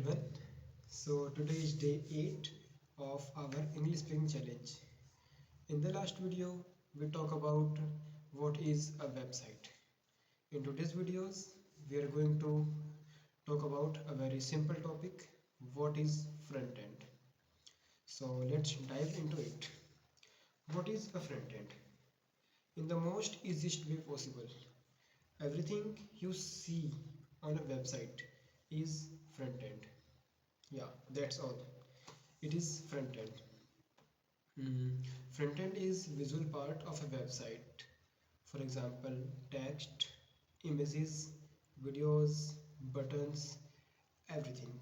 everyone. So today is day 8 of our English speaking challenge. In the last video, we talk about what is a website. In today's videos, we are going to talk about a very simple topic, what is front end. So let's dive into it. What is a front end? In the most easiest way possible, everything you see on a website is front end. Yeah, that's all. It is front end. Front end is visual part of a website. For example, text, images, videos, buttons, everything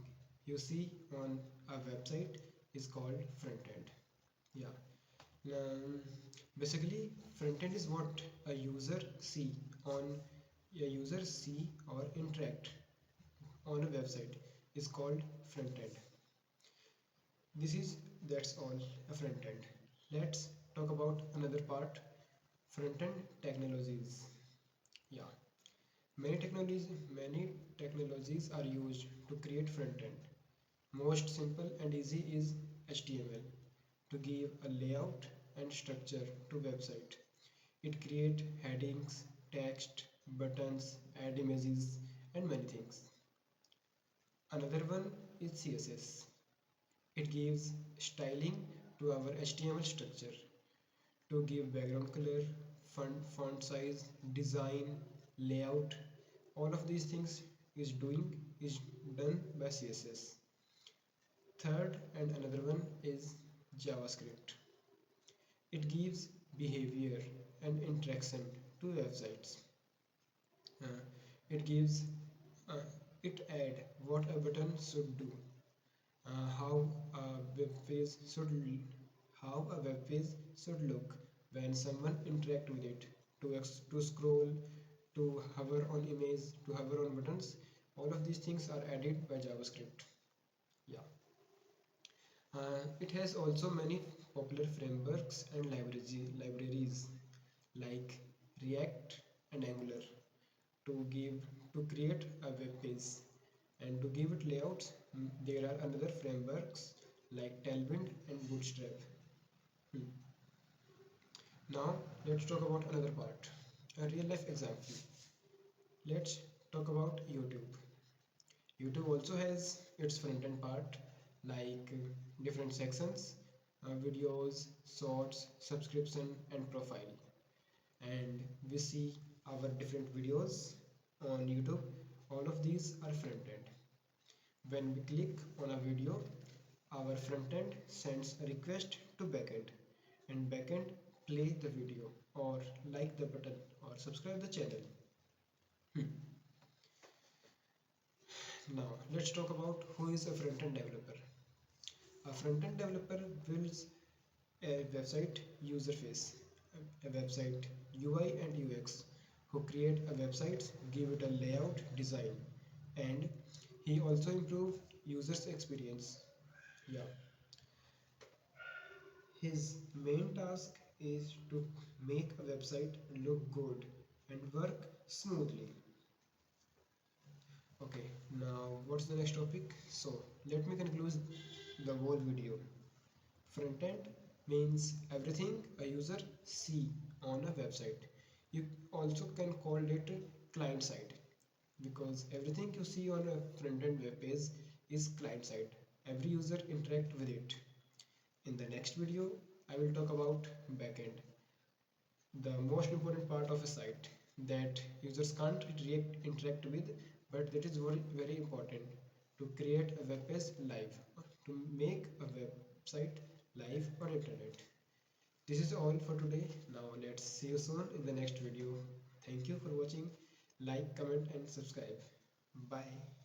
you see on a website is called front end. Yeah. Um, Basically, front end is what a user see on a user see or interact on a website is called front end. This is that's all a front end. Let's talk about another part, front end technologies. Yeah, many technologies are used to create front end. Most simple and easy is HTML to give a layout and structure to website. It create headings, text, buttons, add images and many things. Another one is CSS. It gives styling to our HTML structure to give background color, font size, design, layout. All of these things is done by CSS. Third and another one is JavaScript. It gives behavior and interaction to websites. Uh, it gives uh, it add what a button should do, how a web page should how a web page should look when someone interact with it, to scroll, to hover on image, to hover on buttons. All of these things are added by JavaScript. Yeah. It has also many popular frameworks and libraries like React and Angular to give to create a web page, and to give it layouts. There are another frameworks like Tailwind and Bootstrap. Hmm. Now let's talk about another part, a real life example. Let's talk about YouTube. YouTube also has its front end part like different sections, videos, shorts, subscription, and profile. And we see our different videos on YouTube. All of these are front end. When we click on a video, our front end sends a request to backend, and backend play the video or like the button or subscribe the channel. Hmm. Now let's talk about who is a front end developer. A front end developer builds a website user face, a website UI and UX, who create a website, give it a layout, design, and he also improve users experience. Yeah, his main task is to make a website look good and work smoothly. Okay, now what's the next topic? So let me conclude the whole video. Front end means everything a user see on a website. You also can call it client side, because everything you see on a front end web page is client side. Every user interact with it. In the next video, I will talk about backend, the most important part of a site that users can't interact with, but that is very important to create a web page live, to make a website live on internet. This is all for today. Now let's see you soon in the next video. Thank you for watching. Like, comment and subscribe. Bye.